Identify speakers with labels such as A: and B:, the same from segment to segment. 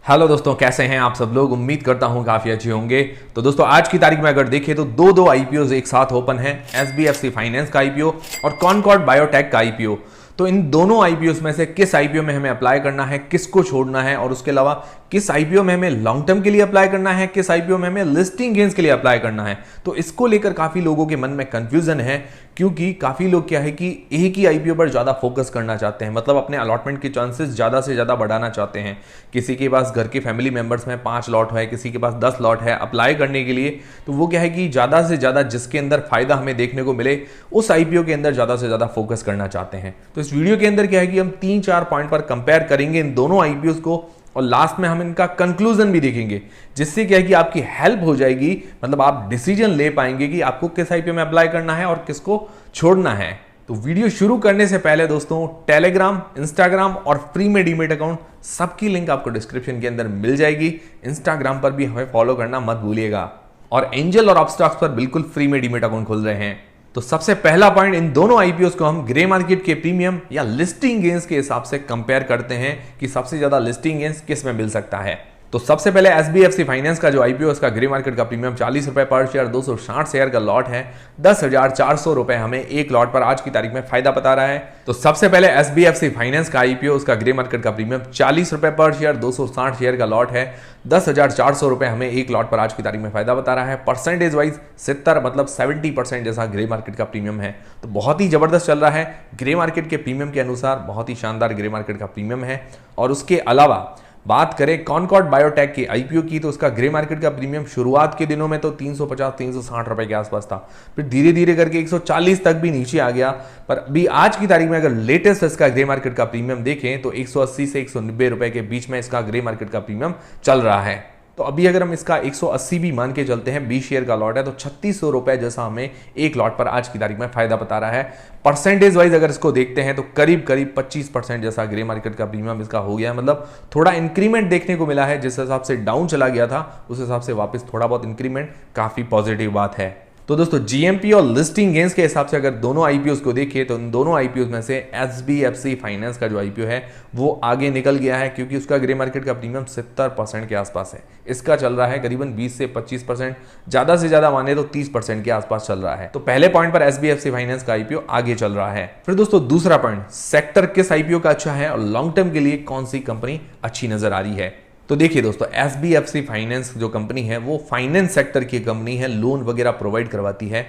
A: Hello दोस्तों, कैसे हैं आप सब लोग। उम्मीद करता हूं काफी अच्छे होंगे। तो दोस्तों आज की तारीख में अगर देखें तो दो आईपीओ एक साथ ओपन है, एसबीएफसी फाइनेंस का आईपीओ और कॉनकॉर्ड बायोटेक का आईपीओ। तो इन दोनों आईपीओ में से किस आईपीओ में हमें अप्लाई करना है, किसको छोड़ना है, और उसके अलावा किस आईपीओ में हमें लॉन्ग टर्म के लिए अप्लाई करना है, किस आईपीओ में हमें लिस्टिंग गेन्स के लिए अप्लाई करना है। तो इसको लेकर काफी लोगों के मन में कंफ्यूजन है, क्योंकि काफी लोग क्या है कि एक ही आईपीओ पर ज्यादा फोकस करना चाहते हैं, मतलब अपने अलॉटमेंट के चांसेस ज्यादा से ज्यादा बढ़ाना चाहते हैं। किसी के पास घर के फैमिली मेंबर्स में 5 लॉट है, किसी के पास 10 लॉट है अप्लाई करने के लिए। तो वो क्या है कि ज्यादा से ज्यादा जिसके अंदर फायदा हमें देखने को मिले उस आईपीओ के अंदर ज्यादा से ज्यादा फोकस करना चाहते हैं। तो इस वीडियो के अंदर क्या है कि हम 3-4 पॉइंट पर कंपेयर करेंगे इन दोनों आईपीओ को, और लास्ट में हम इनका कंक्लूजन भी देखेंगे, जिससे क्या है कि आपकी हेल्प हो जाएगी, मतलब आप डिसीजन ले पाएंगे कि आपको किस आईपीओ में अप्लाई करना है और किसको छोड़ना है। तो वीडियो शुरू करने से पहले दोस्तों, टेलीग्राम, इंस्टाग्राम और फ्री में डीमेट अकाउंट सबकी लिंक आपको डिस्क्रिप्शन के अंदर मिल जाएगी। इंस्टाग्राम पर भी हमें फॉलो करना मत भूलिएगा, और एंजल और अपस्टॉक्स पर बिल्कुल फ्री में डीमेट अकाउंट खोल रहे हैं। तो सबसे पहला पॉइंट, इन दोनों आईपीओ को हम ग्रे मार्केट के प्रीमियम या लिस्टिंग गेन्स के हिसाब से कंपेयर करते हैं कि सबसे ज्यादा लिस्टिंग गेन्स किस में मिल सकता है। तो सबसे पहले एसबीएफसी फाइनेंस का जो आईपीओ, उसका ग्रे मार्केट का प्रीमियम 40 रुपए पर शेयर, 260 शेयर का लॉट है, 10,400 रुपए हमें एक लॉट पर आज की तारीख में फायदा बता रहा है। तो सबसे पहले एसबीएफसी फाइनेंस का आईपीओ, उसका ग्रे मार्केट का प्रीमियम 40 रुपए पर शेयर, 260 शेयर का लॉट है, 10,400 रुपए हमें एक लॉट पर आज की तारीख में फायदा बता रहा है। परसेंटेज वाइज 70 मतलब 70% जैसा ग्रे मार्केट का प्रीमियम है। तो बहुत ही जबरदस्त चल रहा है, ग्रे मार्केट के प्रीमियम के अनुसार बहुत ही शानदार ग्रे मार्केट का प्रीमियम है। और उसके अलावा बात करें कॉनकॉर्ड बायोटेक के आईपीओ की, तो उसका ग्रे मार्केट का प्रीमियम शुरुआत के दिनों में तो 350-360 रुपए के आसपास था, फिर धीरे धीरे करके 140 तक भी नीचे आ गया। पर अभी आज की तारीख में अगर लेटेस्ट इसका ग्रे मार्केट का प्रीमियम देखें तो 180 से 190 रुपए के बीच में इसका ग्रे मार्केट का प्रीमियम चल रहा है। तो अभी अगर हम इसका 180 भी मान के चलते हैं, 20 शेयर का लॉट है, तो 3600 रुपए जैसा हमें एक लॉट पर आज की तारीख में फायदा बता रहा है। परसेंटेज वाइज अगर इसको देखते हैं तो करीब करीब 25% जैसा ग्रे मार्केट का प्रीमियम इसका हो गया है। मतलब थोड़ा इंक्रीमेंट देखने को मिला है, जिस हिसाब से डाउन चला गया था उस हिसाब से वापस थोड़ा बहुत इंक्रीमेंट, काफी पॉजिटिव बात है। तो दोस्तों जीएमपी और लिस्टिंग गेन्स के हिसाब से अगर दोनों आईपीओ को देखिए तो इन दोनों आईपीओ में से एसबीएफसी फाइनेंस का जो आईपीओ है वो आगे निकल गया है, क्योंकि उसका ग्रे मार्केट का प्रीमियम 70% के आसपास है। इसका चल रहा है करीबन 20 से 25%, ज्यादा से ज्यादा माने तो 30% के आसपास चल रहा है। तो पहले पॉइंट पर एसबीएफसी फाइनेंस का आईपीओ आगे चल रहा है। फिर दोस्तों दूसरा पॉइंट, सेक्टर किस आईपीओ का अच्छा है और लॉन्ग टर्म के लिए कौन सी कंपनी अच्छी नजर आ रही है। तो देखिए दोस्तों, एसबीएफसी फाइनेंस जो कंपनी है वो फाइनेंस सेक्टर की कंपनी है, लोन वगैरह प्रोवाइड करवाती है।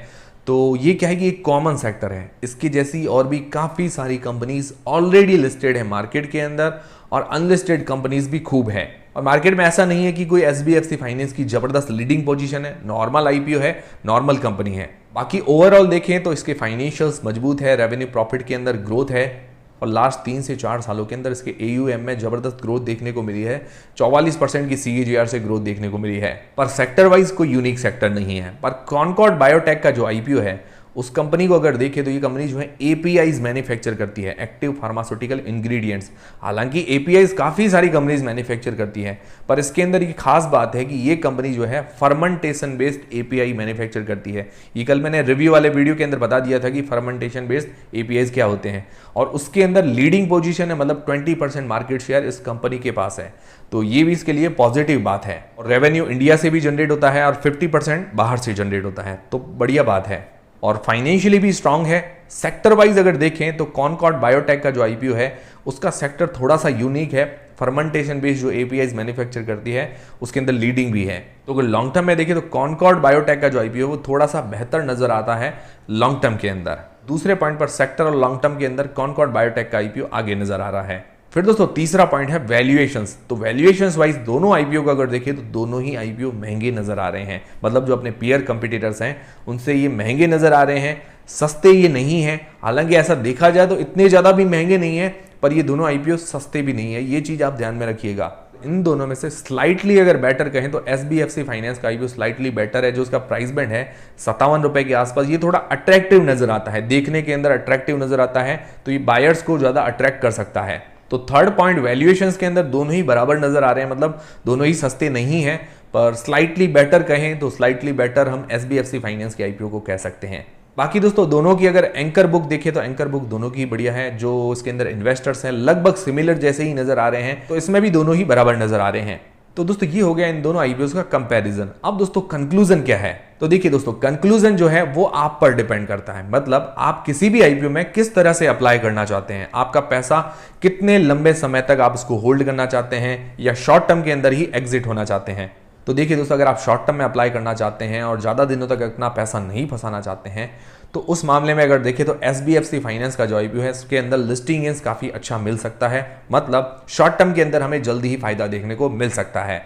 A: तो ये क्या है कि एक कॉमन सेक्टर है, इसकी जैसी और भी काफ़ी सारी कंपनीज ऑलरेडी लिस्टेड है मार्केट के अंदर, और अनलिस्टेड कंपनीज भी खूब है। और मार्केट में ऐसा नहीं है कि कोई एसबीएफसी फाइनेंस की जबरदस्त लीडिंग पोजीशन है, नॉर्मल आईपीओ है, नॉर्मल कंपनी है। बाकी ओवरऑल देखें तो इसके फाइनेंशियल्स मजबूत है, रेवेन्यू प्रॉफिट के अंदर ग्रोथ है, और लास्ट 3 से 4 सालों के अंदर इसके एयूएम में जबरदस्त ग्रोथ देखने को मिली है, 44% की सीएजीआर से ग्रोथ देखने को मिली है। पर सेक्टर वाइज कोई यूनिक सेक्टर नहीं है। पर कॉनकॉर्ड बायोटेक का जो आईपीओ है उस कंपनी को अगर देखें तो ये कंपनी जो है एपीआईज मैन्युफैक्चर करती है, एक्टिव फार्मास्यूटिकल इंग्रेडिएंट्स। हालांकि एपीआईज काफ़ी सारी कंपनीज मैन्युफैक्चर करती है, पर इसके अंदर ये खास बात है कि ये कंपनी जो है फर्मेंटेशन बेस्ड एपीआई मैन्युफैक्चर करती है। ये कल मैंने रिव्यू वाले वीडियो के अंदर बता दिया था कि फर्मेंटेशन बेस्ड एपीआईज क्या होते हैं, और उसके अंदर लीडिंग पोजीशन है, मतलब 20% मार्केट शेयर इस कंपनी के पास है। तो ये भी इसके लिए पॉजिटिव बात है। और रेवेन्यू इंडिया से भी जनरेट होता है और 50% बाहर से जनरेट होता है, तो बढ़िया बात है। और फाइनेंशियली भी स्ट्रांग है। सेक्टर वाइज अगर देखें तो कॉनकॉर्ड बायोटेक का जो आईपीओ है उसका सेक्टर थोड़ा सा यूनिक है, फर्मेंटेशन बेस्ड जो एपीआईज मैन्युफैक्चर करती है उसके अंदर लीडिंग भी है। तो अगर लॉन्ग टर्म में देखें तो कॉनकॉर्ड बायोटेक का जो आईपीओ वो थोड़ा सा बेहतर नजर आता है लॉन्ग टर्म के अंदर। दूसरे पॉइंट पर सेक्टर और लॉन्ग टर्म के अंदर कॉनकॉर्ड बायोटेक का आईपीओ आगे नजर आ रहा है। फिर दोस्तों तीसरा पॉइंट है वैल्यूएशंस। तो वैल्यूएशंस वाइज दोनों आईपीओ को अगर देखें तो दोनों ही आईपीओ महंगे नजर आ रहे हैं, मतलब जो अपने पीयर कंपटीटर्स हैं उनसे ये महंगे नजर आ रहे हैं, सस्ते ये नहीं है। हालांकि ऐसा देखा जाए तो इतने ज्यादा भी महंगे नहीं है, पर ये दोनों आईपीओ सस्ते भी नहीं है, ये चीज आप ध्यान में रखिएगा। इन दोनों में से स्लाइटली अगर बेटर कहें तो एसबीएफसी फाइनेंस का आईपीओ स्लाइटली बेटर है, जो उसका प्राइस बैंड है 57 रुपए के आसपास। ये थोड़ा अट्रैक्टिव नजर आता है, देखने के अंदर अट्रैक्टिव नजर आता है, तो ये बायर्स को ज्यादा अट्रैक्ट कर सकता है। तो थर्ड पॉइंट, वैल्यूएशंस के अंदर दोनों ही बराबर नजर आ रहे हैं, मतलब दोनों ही सस्ते नहीं है, पर स्लाइटली बेटर कहें तो स्लाइटली बेटर हम एसबीएफसी फाइनेंस के आईपीओ को कह सकते हैं। बाकी दोस्तों दोनों की अगर एंकर बुक देखें तो एंकर बुक दोनों की बढ़िया है। जो इसके अंदर इन्वेस्टर्स हैं लगभग सिमिलर जैसे ही नजर आ रहे हैं, तो इसमें भी दोनों ही बराबर नजर आ रहे हैं। तो दोस्तों ये हो गया इन दोनों आईपीओ का कंपैरिजन। अब दोस्तों कंक्लूजन क्या है, तो देखिए दोस्तों कंक्लूजन जो है वो आप पर डिपेंड करता है। मतलब आप किसी भी आईपीओ में किस तरह से अप्लाई करना चाहते हैं, आपका पैसा कितने लंबे समय तक आप उसको होल्ड करना चाहते हैं या शॉर्ट टर्म के अंदर ही एग्जिट होना चाहते हैं। तो देखिए दोस्तों, अगर आप शॉर्ट टर्म में अप्लाई करना चाहते हैं और ज़्यादा दिनों तक अपना पैसा नहीं फंसाना चाहते हैं, तो उस मामले में अगर देखें तो SBFC फाइनेंस का जो आईपीओ है उसके अंदर लिस्टिंग गेन्स काफ़ी अच्छा मिल सकता है। मतलब शॉर्ट टर्म के अंदर हमें जल्दी ही फायदा देखने को मिल सकता है।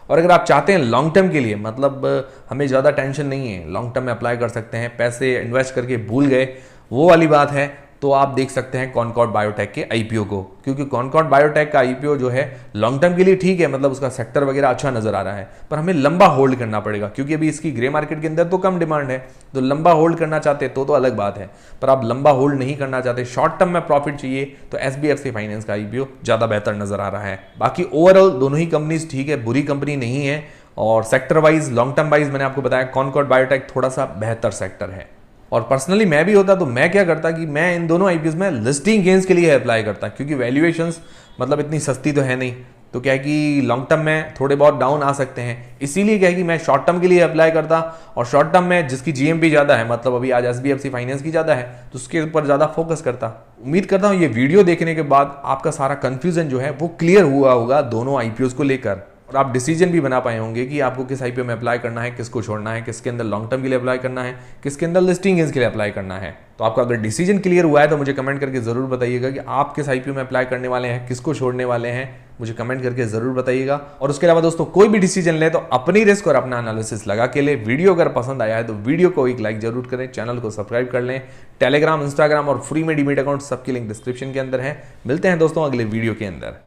A: और अगर आप चाहते हैं लॉन्ग टर्म के लिए, मतलब हमें ज़्यादा टेंशन नहीं है, लॉन्ग टर्म में अप्लाई कर सकते हैं, पैसे इन्वेस्ट करके भूल गए वो वाली बात है, तो आप देख सकते हैं कॉनकॉर्ड बायोटेक के आईपीओ को। क्योंकि कॉनकॉर्ड बायोटेक का आईपीओ जो है लॉन्ग टर्म के लिए ठीक है, मतलब उसका सेक्टर वगैरह अच्छा नजर आ रहा है, पर हमें लंबा होल्ड करना पड़ेगा क्योंकि अभी इसकी ग्रे मार्केट के अंदर तो कम डिमांड है। तो लंबा होल्ड करना चाहते तो अलग बात है, पर आप लंबा होल्ड नहीं करना चाहते, शॉर्ट टर्म में प्रॉफिट चाहिए, तो SBFC फाइनेंस का आईपीओ ज्यादा बेहतर नजर आ रहा है। बाकी ओवरऑल दोनों ही कंपनीज ठीक है, बुरी कंपनी नहीं है। और sector wise, long term wise मैंने आपको बताया कॉनकॉर्ड बायोटेक थोड़ा सा बेहतर सेक्टर है। और पर्सनली मैं भी होता तो मैं क्या करता कि मैं इन दोनों आईपीओ में लिस्टिंग गेन्स के लिए अप्लाई करता, क्योंकि वैल्यूएशंस मतलब इतनी सस्ती तो है नहीं, तो क्या है कि लॉन्ग टर्म में थोड़े बहुत डाउन आ सकते हैं। इसीलिए क्या है कि मैं शॉर्ट टर्म के लिए अप्लाई करता, और शॉर्ट टर्म में जिसकी GMP ज़्यादा है, मतलब अभी आज SBFC फाइनेंस की ज़्यादा है, तो उसके ऊपर ज़्यादा फोकस करता। उम्मीद करता हूँ ये वीडियो देखने के बाद आपका सारा कन्फ्यूजन जो है वो क्लियर हुआ होगा दोनों आईपीओ को लेकर, और आप डिसीजन भी बना पाए होंगे कि आपको किस आईपीओ में अप्लाई करना है, किसको छोड़ना है, किसके अंदर लॉन्ग टर्म के लिए अप्लाई करना है, किसके अंदर लिस्टिंग गेन्स के लिए अप्लाई करना है। तो आपका अगर डिसीजन क्लियर हुआ है तो मुझे कमेंट करके जरूर बताइएगा कि आप किस आईपीओ में अप्लाई करने वाले हैं, किसको छोड़ने वाले हैं, मुझे कमेंट करके जरूर बताइएगा। और उसके अलावा दोस्तों कोई भी डिसीजन ले तो अपनी रिस्क और अपना एनालिसिस लगा के ले। वीडियो अगर पसंद आया है तो वीडियो को एक लाइक जरूर करें, चैनल को सब्सक्राइब कर लें। टेलीग्राम, इंस्टाग्राम और फ्री में डीमेट अकाउंट सबकी लिंक डिस्क्रिप्शन के अंदर है। मिलते हैं दोस्तों अगले वीडियो के अंदर।